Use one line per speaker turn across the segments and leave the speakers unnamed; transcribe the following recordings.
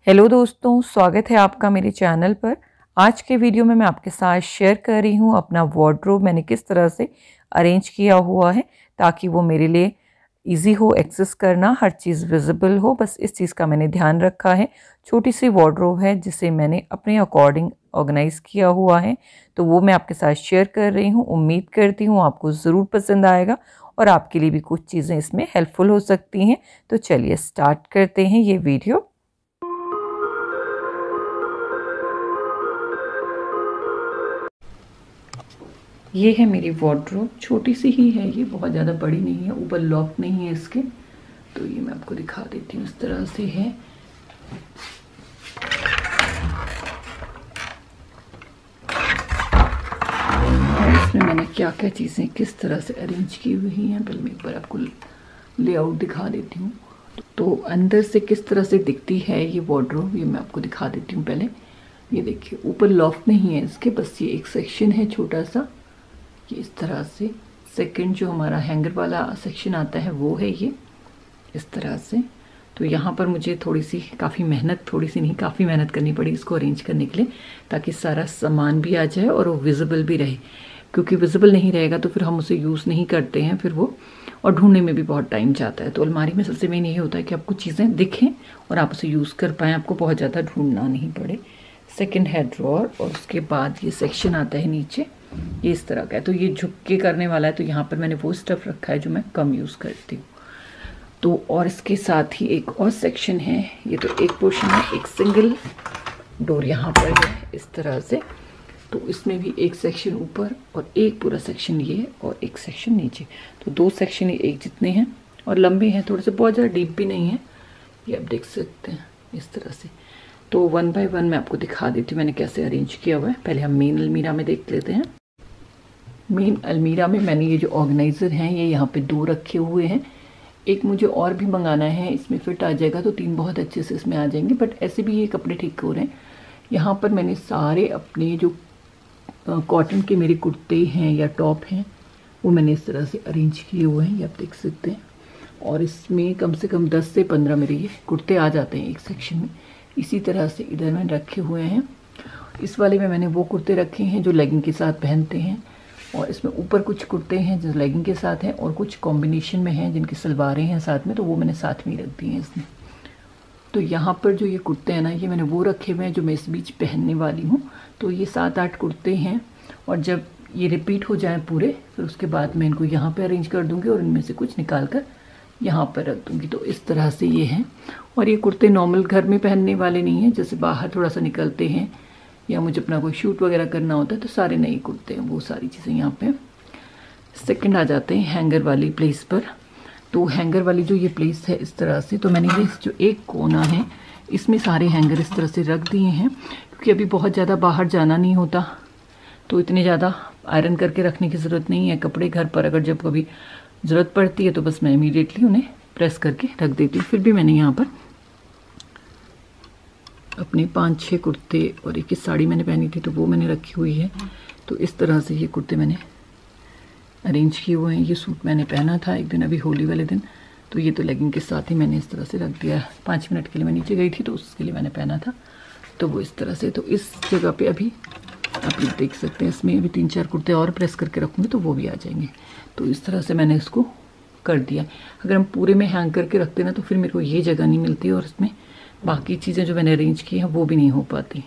Hello दोस्तों, स्वागत है आपका मेरे चैनल पर। आज के वीडियो में मैं आपके साथ शेयर कर रही हूँ अपना वार्डरोब मैंने किस तरह से अरेंज किया हुआ है ताकि वो मेरे लिए इजी हो एक्सेस करना, हर चीज़ विजिबल हो। बस इस चीज़ का मैंने ध्यान रखा है। छोटी सी वार्डरोब है जिसे मैंने अपने अकॉर्डिंग ऑर्गेनाइज़ किया हुआ है, तो वो मैं आपके साथ शेयर कर रही हूँ। उम्मीद करती हूँ आपको ज़रूर पसंद आएगा और आपके लिए भी कुछ चीज़ें इसमें हेल्पफुल हो सकती हैं। तो चलिए स्टार्ट करते हैं ये वीडियो। ये है मेरी वार्डरोब, छोटी सी ही है, ये बहुत ज़्यादा बड़ी नहीं है, ऊपर लॉक नहीं है इसके। तो ये मैं आपको दिखा देती हूँ, इस तरह से है। और इसमें मैंने क्या क्या चीज़ें किस तरह से अरेंज की हुई हैं, पहले मैं एक बार आपको लेआउट दिखा देती हूँ। तो अंदर से किस तरह से दिखती है ये वार्डरोब, ये मैं आपको दिखा देती हूँ। पहले ये देखिए, ऊपर लॉक नहीं है इसके, बस ये एक सेक्शन है छोटा सा, ये इस तरह से। सेकंड जो हमारा हैंगर वाला सेक्शन आता है वो है ये इस तरह से। तो यहाँ पर मुझे थोड़ी सी काफ़ी मेहनत करनी पड़ी इसको अरेंज करने के लिए, ताकि सारा सामान भी आ जाए और वो विजिबल भी रहे, क्योंकि विजिबल नहीं रहेगा तो फिर हम उसे यूज़ नहीं करते हैं फिर वो, और ढूंढने में भी बहुत टाइम जाता है। तो अलमारी में सबसे मेन यही होता है कि आपको चीज़ें दिखें और आप उसे यूज़ कर पाएँ, आपको बहुत ज़्यादा ढूंढना नहीं पड़े। सेकेंड है ड्रॉर, और उसके बाद ये सेक्शन आता है नीचे, ये इस तरह का है। तो ये झुक के करने वाला है, तो यहाँ पर मैंने वो स्टफ रखा है जो मैं कम यूज़ करती हूँ। तो और इसके साथ ही एक और सेक्शन है, ये तो एक पोर्शन है, एक सिंगल डोर यहाँ पर है इस तरह से। तो इसमें भी एक सेक्शन ऊपर और एक पूरा सेक्शन ये और एक सेक्शन नीचे। तो दो सेक्शन एक जितने हैं और लंबे हैं थोड़े से, बहुत ज़्यादा डीप भी नहीं है, ये आप देख सकते हैं इस तरह से। तो वन बाय वन मैं आपको दिखा देती हूँ मैंने कैसे अरेंज किया हुआ है। पहले हम मेन अलमीरा में देख लेते हैं। मेन अलमीरा में मैंने ये जो ऑर्गेनाइज़र हैं ये यहाँ पे 2 रखे हुए हैं। एक मुझे और भी मंगाना है, इसमें फिट आ जाएगा तो 3 बहुत अच्छे से इसमें आ जाएंगे, बट ऐसे भी ये कपड़े ठीक हो रहे हैं। यहाँ पर मैंने सारे अपने जो कॉटन के मेरे कुर्ते हैं या टॉप हैं वो मैंने इस तरह से अरेंज किए हुए हैं, ये आप देख सकते हैं। और इसमें कम से कम 10 से 15 मेरे ये कुर्ते आ जाते हैं एक सेक्शन में। इसी तरह से इधर मैंने रखे हुए हैं। इस वाले में मैंने वो कुर्ते रखे हैं जो लेगिंग के साथ पहनते हैं, और इसमें ऊपर कुछ कुर्ते हैं जो लेगिंग के साथ हैं, और कुछ कॉम्बिनेशन में हैं जिनकी सलवारें हैं साथ में, तो वो मैंने साथ में रख दी हैं इसमें। तो यहाँ पर जो ये कुर्ते हैं ना, ये मैंने वो रखे हुए हैं जो मैं इस बीच पहनने वाली हूँ। तो ये 7-8 कुर्ते हैं, और जब ये रिपीट हो जाएँ पूरे, फिर उसके बाद मैं इनको यहाँ पर अरेंज कर दूँगी और इनमें से कुछ निकाल कर यहाँ पर रख दूँगी। तो इस तरह से ये हैं। और ये कुर्ते नॉर्मल घर में पहनने वाले नहीं हैं, जैसे बाहर थोड़ा सा निकलते हैं या मुझे अपना कोई शूट वगैरह करना होता है तो सारे नए कुर्ते हैं, वो सारी चीज़ें यहाँ पे। सेकंड आ जाते हैं हैंगर वाली प्लेस पर। तो हैंगर वाली जो ये प्लेस है इस तरह से, तो मैंने ये जो एक कोना है इसमें सारे हैंगर इस तरह से रख दिए हैं, क्योंकि अभी बहुत ज़्यादा बाहर जाना नहीं होता, तो इतने ज़्यादा आयरन करके रखने की ज़रूरत नहीं है कपड़े। घर पर अगर जब कभी ज़रूरत पड़ती है तो बस मैं इमीडिएटली उन्हें प्रेस करके रख देती हूँ। फिर भी मैंने यहाँ पर अपने 5-6 कुर्ते और एक साड़ी मैंने पहनी थी तो वो मैंने रखी हुई है। तो इस तरह से ये कुर्ते मैंने अरेंज किए हुए हैं। ये सूट मैंने पहना था एक दिन, अभी होली वाले दिन, तो ये तो लेगिंग के साथ ही मैंने इस तरह से रख दिया। 5 मिनट के लिए मैं नीचे गई थी तो उसके लिए मैंने पहना था, तो वो इस तरह से। तो इस जगह पे अभी आप लोग देख सकते हैं, इसमें अभी 3-4 कुर्ते और प्रेस करके रखूँगी तो वो भी आ जाएंगे। तो इस तरह से मैंने इसको कर दिया। अगर हम पूरे में हैंग करके रखते ना तो फिर मेरे को ये जगह नहीं मिलती और इसमें बाकी चीज़ें जो मैंने अरेंज की हैं वो भी नहीं हो पाती।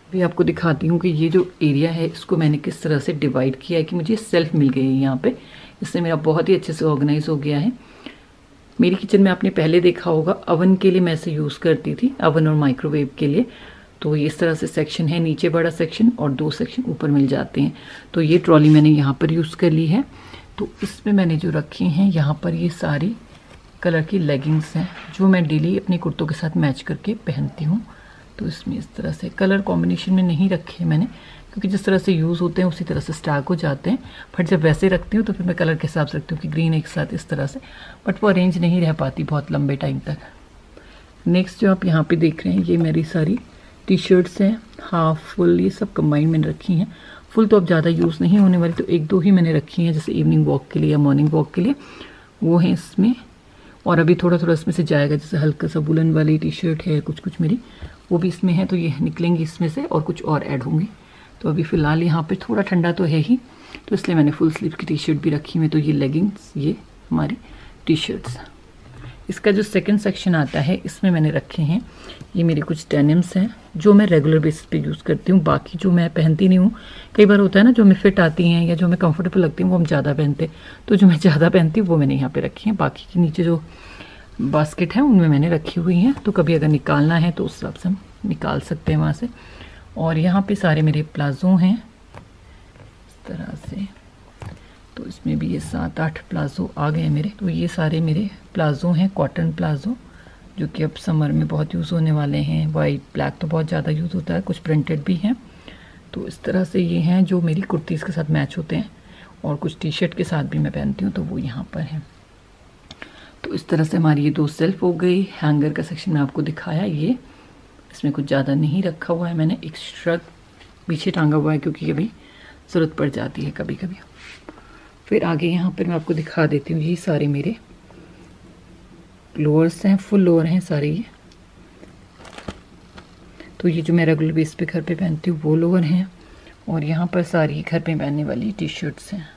अभी आपको दिखाती हूँ कि ये जो एरिया है इसको मैंने किस तरह से डिवाइड किया है कि मुझे सेल्फ मिल गई है यहाँ पे। इससे मेरा बहुत ही अच्छे से ऑर्गेनाइज हो गया है। मेरी किचन में आपने पहले देखा होगा, अवन के लिए मैं इसे यूज़ करती थी, अवन और माइक्रोवेव के लिए। तो ये इस तरह से सेक्शन है, नीचे बड़ा सेक्शन और 2 सेक्शन ऊपर मिल जाते हैं। तो ये ट्रॉली मैंने यहाँ पर यूज़ कर ली है। तो इसमें मैंने जो रखी हैं यहाँ पर ये सारी कलर की लेगिंग्स हैं जो मैं डेली अपने कुर्तों के साथ मैच करके पहनती हूँ। तो इसमें इस तरह से कलर कॉम्बिनेशन में नहीं रखे मैंने, क्योंकि जिस तरह से यूज़ होते हैं उसी तरह से स्टाक हो जाते हैं। बट जब वैसे रखती हूँ तो फिर मैं कलर के हिसाब से रखती हूँ कि ग्रीन एक साथ इस तरह से, बट वो अरेंज नहीं रह पाती बहुत लंबे टाइम तक। नेक्स्ट जो आप यहाँ पे देख रहे हैं ये मेरी सारी टी शर्ट्स हैं, हाफ फुल, ये सब कंबाइन मैंने रखी हैं। फुल तो अब ज़्यादा यूज़ नहीं होने वाली, तो 1-2 ही मैंने रखी हैं, जैसे इवनिंग वॉक के लिए या मॉर्निंग वॉक के लिए, वो हैं इसमें। और अभी थोड़ा थोड़ा इसमें से जाएगा, जैसे हल्का सा वुलन वाली टी शर्ट है, कुछ कुछ मेरी वो भी इसमें है, तो ये निकलेंगी इसमें से और कुछ और ऐड होंगे। तो अभी फ़िलहाल यहाँ पे थोड़ा ठंडा तो है ही, तो इसलिए मैंने फुल स्लीव की टी शर्ट भी रखी हुई। तो ये लेगिंग्स, ये हमारी टी शर्ट्स। इसका जो सेकंड सेक्शन आता है इसमें मैंने रखे हैं ये मेरे कुछ डेनिम्स हैं जो मैं रेगुलर बेसिस पे यूज़ करती हूँ। बाकी जो मैं पहनती नहीं हूँ, कई बार होता है ना जो हमें फिट आती हैं या जो हमें कंफर्टेबल लगती हैं वो हम ज़्यादा पहनते हैं, तो जो मैं ज़्यादा पहनती हूँ वो मैंने यहाँ पे रखी हैं। बाकी के नीचे जो बास्केट है उनमें मैंने रखी हुई हैं, तो कभी अगर निकालना है तो उस हिसाब से हम निकाल सकते हैं वहाँ से। और यहाँ पे सारे मेरे प्लाज़ो हैं इस तरह से, तो इसमें भी ये 7-8 प्लाज़ो आ गए मेरे। तो ये सारे मेरे प्लाज़ो हैं, कॉटन प्लाज़ो, जो कि अब समर में बहुत यूज़ होने वाले हैं। वाइट ब्लैक तो बहुत ज़्यादा यूज़ होता है, कुछ प्रिंटेड भी हैं। तो इस तरह से ये हैं जो मेरी कुर्तीज़ के साथ मैच होते हैं, और कुछ टी शर्ट के साथ भी मैं पहनती हूँ, तो वो यहाँ पर है। तो इस तरह से हमारी ये 2 सेल्फ हो गई। हैंगर का सेक्शन में आपको दिखाया, ये इसमें कुछ ज़्यादा नहीं रखा हुआ है मैंने, एक श्रग पीछे टांगा हुआ है क्योंकि अभी ज़रूरत पड़ जाती है कभी कभी। फिर आगे यहाँ पर मैं आपको दिखा देती हूँ, ये सारे मेरे लोअर्स हैं, फुल लोअर हैं सारे ये। तो ये जो मैं रेगुलर बेस पे घर पे पहनती हूँ वो लोअर हैं, और यहाँ पर सारी घर पे पहनने वाली टी शर्ट्स हैं।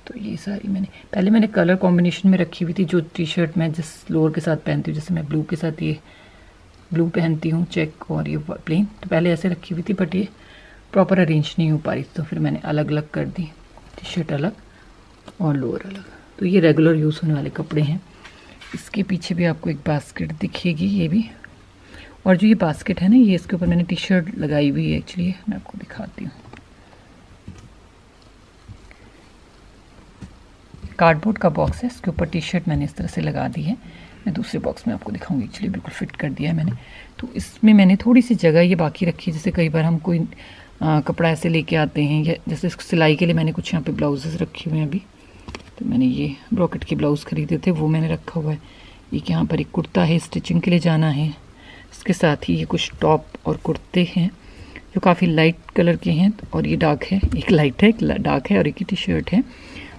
तो ये सारी मैंने कलर कॉम्बिनेशन में रखी हुई थी, जो टी शर्ट मैं जिस लोअर के साथ पहनती हूँ। जैसे मैं ब्लू के साथ ये ब्लू पहनती हूँ चेक, और ये प्लेन, तो पहले ऐसे रखी हुई थी बट ये प्रॉपर अरेंज नहीं हो पा रही, तो फिर मैंने अलग अलग कर दी, टी शर्ट अलग और लोअर अलग। तो ये रेगुलर यूज़ होने वाले कपड़े हैं। इसके पीछे भी आपको एक बास्केट दिखेगी, ये भी, और जो ये बास्केट है ना, ये इसके ऊपर मैंने टी शर्ट लगाई हुई है एक्चुअली, मैं आपको दिखाती हूँ। कार्डबोर्ड का बॉक्स है, इसके ऊपर टी शर्ट मैंने इस तरह से लगा दी है। मैं दूसरे बॉक्स में आपको दिखाऊंगी, एक्चुअली बिल्कुल फिट कर दिया है मैंने। तो इसमें मैंने थोड़ी सी जगह ये बाकी रखी है, जैसे कई बार हम कोई कपड़ा ऐसे लेके आते हैं, या जैसे सिलाई के लिए मैंने कुछ यहाँ पे ब्लाउजेस रखे हुए हैं अभी। तो मैंने ये ब्रॉकेट के ब्लाउज़ खरीदे थे, वो मैंने रखा हुआ है। एक यहाँ पर एक कुर्ता है, स्टिचिंग के लिए जाना है। इसके साथ ही ये कुछ टॉप और कुर्ते हैं जो काफ़ी लाइट कलर के हैं, और ये डार्क है, एक लाइट है एक डार्क है, और एक ही टी शर्ट है।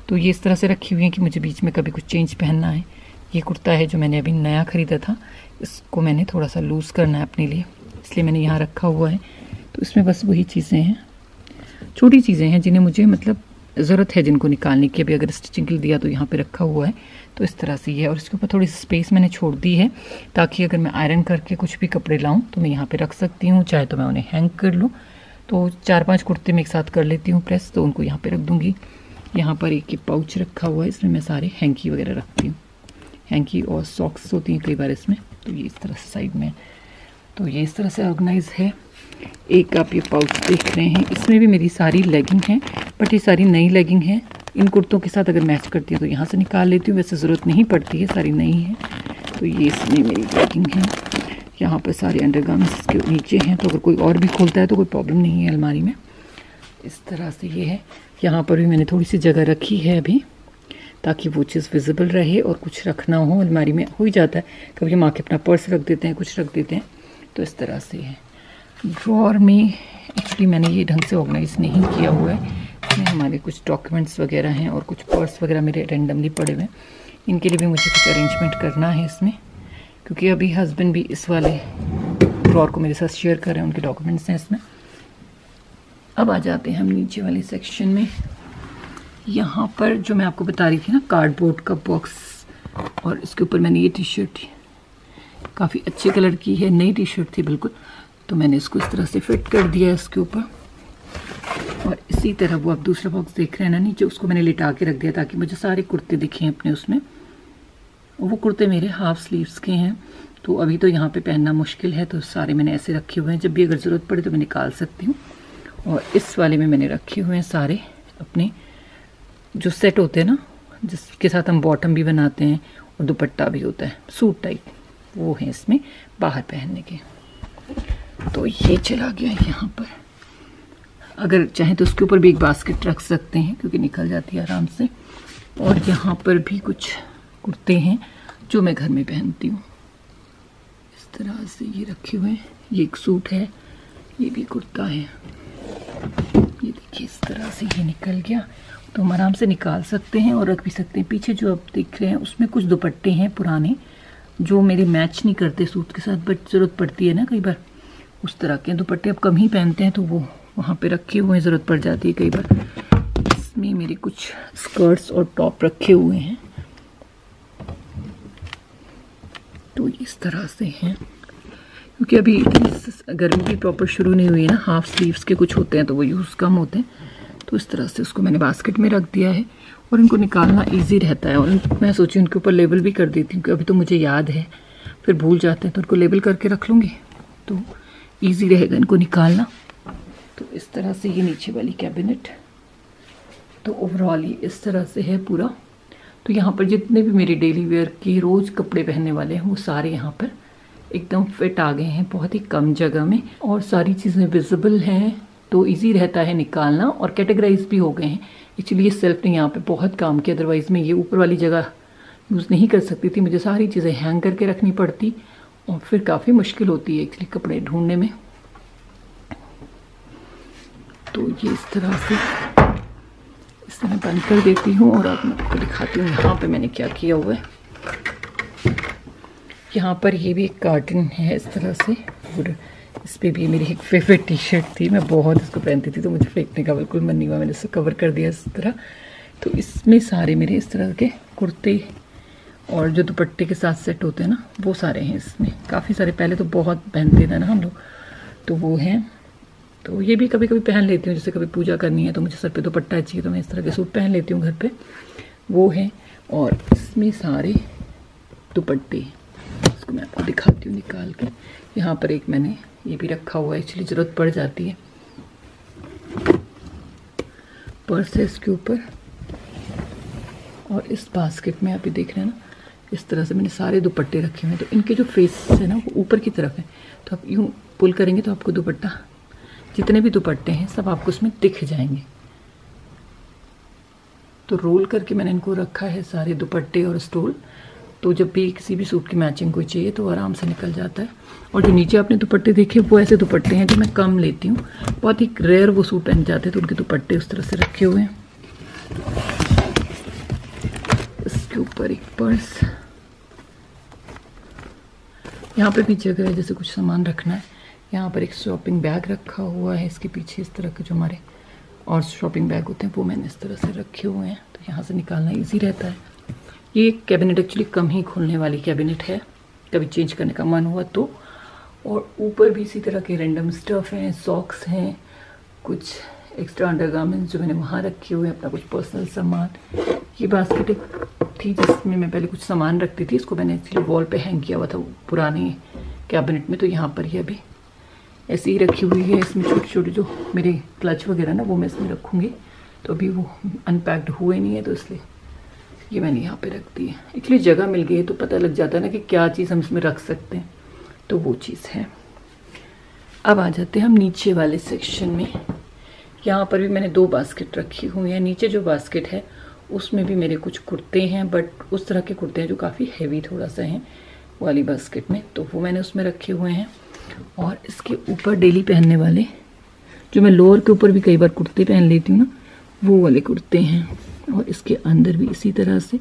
तो ये इस तरह से रखी हुई है कि मुझे बीच में कभी कुछ चेंज पहनना है। ये कुर्ता है जो मैंने अभी नया ख़रीदा था, इसको मैंने थोड़ा सा लूज़ करना है अपने लिए, इसलिए मैंने यहाँ रखा हुआ है। तो इसमें बस वही चीज़ें हैं, छोटी चीज़ें हैं जिन्हें मुझे मतलब ज़रूरत है जिनको निकालने की। अभी अगर स्टिचिंग के लिए दिया तो यहाँ पे रखा हुआ है, तो इस तरह से ये है। और इसके ऊपर थोड़ी सी स्पेस मैंने छोड़ दी है, ताकि अगर मैं आयरन करके कुछ भी कपड़े लाऊं तो मैं यहाँ पे रख सकती हूँ, चाहे तो मैं उन्हें हैंग कर लूँ। तो 4-5 कुर्ते मैं एक साथ कर लेती हूँ प्रेस, तो उनको यहाँ पे रख दूँगी। यहाँ पर एक पाउच रखा हुआ है, इसमें मैं सारे हैंकी वगैरह रखती हूँ, हैंकी और सॉक्स होती हैं कई बार इसमें। तो ये इस तरह से साइड में, तो ये इस तरह से ऑर्गेनाइज है। एक आप ये पाउच देख रहे हैं, इसमें भी मेरी सारी लेगिंग है, बट ये सारी नई लेगिंग है। इन कुर्तों के साथ अगर मैच करती है तो यहाँ से निकाल लेती हूँ, वैसे ज़रूरत नहीं पड़ती है, सारी नई है। तो ये इसमें मेरी लेगिंग है। यहाँ पर सारे अंडरगारमेंट्स इसके नीचे हैं, तो अगर कोई और भी खोलता है तो कोई प्रॉब्लम नहीं है अलमारी में। इस तरह से ये है। यहाँ पर भी मैंने थोड़ी सी जगह रखी है अभी, ताकि वो चीज़ विजिबल रहे, और कुछ रखना हो अलमारी में हो ही जाता है, कभी हम आके अपना पर्स रख देते हैं, कुछ रख देते हैं, तो इस तरह से है। ड्रॉर में एक्चुअली मैंने ये ढंग से ऑर्गेनाइज नहीं किया हुआ है, इसमें हमारे कुछ डॉक्यूमेंट्स वगैरह हैं और कुछ पर्स वगैरह मेरे रेंडमली पड़े हुए हैं। इनके लिए भी मुझे कुछ अरेंजमेंट करना है इसमें, क्योंकि अभी हस्बैंड भी इस वाले ड्रॉर को मेरे साथ शेयर कर रहे हैं, उनके डॉक्यूमेंट्स हैं इसमें। अब आ जाते हैं हम नीचे वाले सेक्शन में। यहाँ पर जो मैं आपको बता रही थी ना, कार्डबोर्ड का बॉक्स, और इसके ऊपर मैंने ये टी शर्ट काफ़ी अच्छे कलर की है, नई टी शर्ट थी बिल्कुल, तो मैंने इसको इस तरह से फिट कर दिया है इसके ऊपर। और इसी तरह वो आप दूसरा बॉक्स देख रहे हैं ना नीचे, उसको मैंने लिटा के रख दिया ताकि मुझे सारे कुर्ते दिखें अपने उसमें। वो कुर्ते मेरे हाफ स्लीव्स के हैं, तो अभी तो यहाँ पे पहनना मुश्किल है, तो सारे मैंने ऐसे रखे हुए हैं, जब भी अगर ज़रूरत पड़े तो मैं निकाल सकती हूँ। और इस वाले में मैंने रखे हुए हैं सारे अपने जो सेट होते हैं ना, जिसके साथ हम बॉटम भी बनाते हैं और दुपट्टा भी होता है सूट टाइप, वो है इसमें बाहर पहनने के। तो ये चला गया यहाँ पर। अगर चाहें तो उसके ऊपर भी एक बास्केट रख सकते हैं, क्योंकि निकल जाती है आराम से। और यहाँ पर भी कुछ कुर्ते हैं जो मैं घर में पहनती हूँ, इस तरह से ये रखे हुए हैं। ये एक सूट है, ये भी कुर्ता है, ये देखिए इस तरह से ये निकल गया। तो हम आराम से निकाल सकते हैं और रख भी सकते हैं। पीछे जो आप देख रहे हैं उसमें कुछ दुपट्टे हैं पुराने जो मेरे मैच नहीं करते सूट के साथ, बट ज़रूरत पड़ती है ना कई बार। उस तरह के दुपट्टे अब कम ही पहनते हैं तो वो वहाँ पे रखे हुए हैं, ज़रूरत पड़ जाती है कई बार। इसमें मेरे कुछ स्कर्ट्स और टॉप रखे हुए हैं, तो इस तरह से हैं। क्योंकि अभी गर्मी भी प्रॉपर शुरू नहीं हुई है ना, हाफ स्लीव्स के कुछ होते हैं तो वो यूज़ कम होते हैं। तो इस तरह से उसको मैंने बास्केट में रख दिया है और इनको निकालना इजी रहता है। और मैं सोची उनके ऊपर लेबल भी कर देती हूँ, अभी तो मुझे याद है, फिर भूल जाते हैं तो उनको लेबल करके रख लूँगी तो ईजी रहेगा इनको निकालना। तो इस तरह से ये नीचे वाली कैबिनेट, तो ओवरऑल ये इस तरह से है पूरा। तो यहाँ पर जितने भी मेरे डेली वेयर के रोज़ कपड़े पहनने वाले हैं वो सारे यहाँ पर एकदम फिट आ गए हैं, बहुत ही कम जगह में, और सारी चीज़ें विजिबल हैं तो इजी रहता है निकालना, और कैटेगराइज भी हो गए हैं। एक्चुअली ये सेल्फ ने यहाँ पे बहुत काम किया, अदरवाइज़ मैं ये ऊपर वाली जगह यूज़ नहीं कर सकती थी, मुझे सारी चीज़ें हैंग करके रखनी पड़ती और फिर काफ़ी मुश्किल होती है एक्चुअली कपड़े ढूंढने में। तो ये इस तरह से इसे मैं बंद कर देती हूँ और अब मैं आपको दिखाती हूँ यहाँ पे मैंने क्या किया हुआ है। यहाँ पर ये भी एक कार्टन है इस तरह से, और इस पर भी मेरी एक फेवरेट टी शर्ट थी, मैं बहुत इसको पहनती थी तो मुझे फेंकने का बिल्कुल मन नहीं हुआ, मैंने इसे कवर कर दिया इस तरह। तो इसमें सारे मेरे इस तरह के कुर्ते और जो दुपट्टे के साथ सेट होते हैं ना वो सारे हैं इसमें, काफ़ी सारे। पहले तो बहुत पहनते थे ना हम लोग, तो वो हैं। तो ये भी कभी कभी पहन लेती हूँ, जैसे कभी पूजा करनी है तो मुझे सर पे दुपट्टा चाहिए तो मैं इस तरह के सूट पहन लेती हूँ घर पे, वो है। और इसमें सारे दुपट्टे, इसको मैं आपको दिखाती हूँ निकाल के। यहाँ पर एक मैंने ये भी रखा हुआ है, एक्चुअली ज़रूरत पड़ जाती है। पर्स है इसके ऊपर, और इस बास्केट में आप ये देख रहे हैं ना, इस तरह से मैंने सारे दुपट्टे रखे हुए हैं। तो इनके जो फेस है ना वो ऊपर की तरफ है, तो आप यूँ पुल करेंगे तो आपको दुपट्टा, जितने भी दुपट्टे हैं सब आपको उसमें दिख जाएंगे। तो रोल करके मैंने इनको रखा है सारे दुपट्टे और स्टोल, तो जब भी किसी भी सूट की मैचिंग कोई चाहिए तो आराम से निकल जाता है। और जो नीचे आपने दुपट्टे देखे वो ऐसे दुपट्टे हैं जो मैं कम लेती हूँ, बहुत ही रेयर वो सूट पहन जाते हैं तो उनके दुपट्टे उस तरह से रखे हुए हैं। इसके ऊपर एक पर्स, यहाँ पे भी जगह है जैसे कुछ सामान रखना है। यहाँ पर एक शॉपिंग बैग रखा हुआ है, इसके पीछे इस तरह के जो हमारे और शॉपिंग बैग होते हैं वो मैंने इस तरह से रखे हुए हैं, तो यहाँ से निकालना इजी रहता है। ये कैबिनेट एक्चुअली कम ही खुलने वाली कैबिनेट है, कभी चेंज करने का मन हुआ तो। और ऊपर भी इसी तरह के रैंडम स्टफ हैं, सॉक्स हैं, कुछ एक्स्ट्रा अंडरगारमेंट्स जो मैंने वहाँ रखे हुए हैं, अपना कुछ पर्सनल सामान। ये बास्केट एक थी जिसमें मैं पहले कुछ सामान रखती थी, इसको मैंने एक्चुअली वॉल पे हैंग किया हुआ था पुराने कैबिनेट में, तो यहाँ पर ये अभी ऐसे ही रखी हुई है। इसमें छोटे छोटे जो मेरे क्लच वगैरह ना वो मैं इसमें रखूँगी, तो अभी वो अनपैक्ड हुए नहीं है तो इसलिए ये मैंने यहाँ पे रख दी है। एक्चुअली जगह मिल गई है तो पता लग जाता है ना कि क्या चीज़ हम इसमें रख सकते हैं, तो वो चीज़ है। अब आ जाते हैं हम नीचे वाले सेक्शन में। यहाँ पर भी मैंने 2 बास्केट रखी हुई हैं। नीचे जो बास्केट है उसमें भी मेरे कुछ कुर्ते हैं, बट उस तरह के कुर्ते हैं जो काफ़ी हैवी थोड़ा सा हैं वाली बास्केट में, तो वो मैंने उसमें रखे हुए हैं। और इसके ऊपर डेली पहनने वाले, जो मैं लोअर के ऊपर भी कई बार कुर्ते पहन लेती हूँ ना, वो वाले कुर्ते हैं। और इसके अंदर भी इसी तरह से,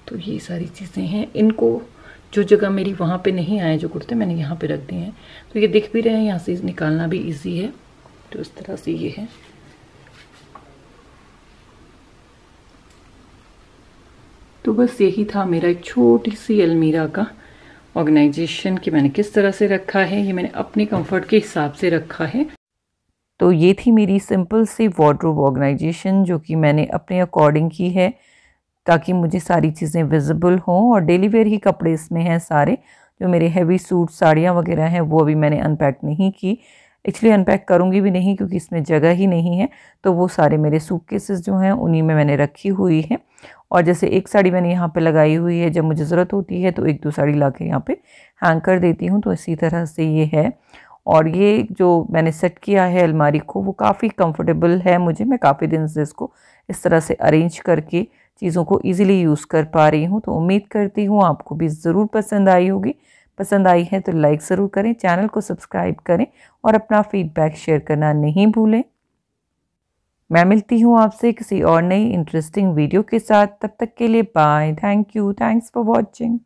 तो ये सारी चीज़ें हैं। इनको जो जगह मेरी वहाँ पे नहीं आए जो कुर्ते, मैंने यहाँ पे रख दिए हैं, तो ये दिख भी रहे हैं, यहाँ से निकालना भी इजी है। तो इस तरह से ये है। तो बस यही था मेरा एक छोटी सी अलमीरा का ऑर्गेनाइजेशन कि मैंने किस तरह से रखा है। ये मैंने अपने कंफर्ट के हिसाब से रखा है। तो ये थी मेरी सिंपल सी वार्डरोब ऑर्गेनाइजेशन जो कि मैंने अपने अकॉर्डिंग की है, ताकि मुझे सारी चीज़ें विजिबल हों। और डेली वेयर ही कपड़े इसमें हैं सारे। जो मेरे हैवी सूट साड़ियाँ वगैरह हैं वो अभी मैंने अनपैक नहीं की, एक्चुअली अनपैक करूँगी भी नहीं क्योंकि इसमें जगह ही नहीं है। तो वो सारे मेरे सूटकेसेस जो हैं उन्हीं में मैंने रखी हुई है। और जैसे एक साड़ी मैंने यहाँ पे लगाई हुई है, जब मुझे ज़रूरत होती है तो 1-2 साड़ी ला के यहाँ पे हैंग कर देती हूँ। तो इसी तरह से ये है। और ये जो मैंने सेट किया है अलमारी को वो काफ़ी कंफर्टेबल है मुझे। मैं काफ़ी दिन से इसको इस तरह से अरेंज करके चीज़ों को ईज़िली यूज़ कर पा रही हूँ। तो उम्मीद करती हूँ आपको भी ज़रूर पसंद आई होगी। पसंद आई है तो लाइक ज़रूर करें, चैनल को सब्सक्राइब करें और अपना फीडबैक शेयर करना नहीं भूलें।
मैं मिलती हूँ आपसे किसी और नई इंटरेस्टिंग वीडियो के साथ। तब तक के लिए bye. Thank you. Thanks for watching.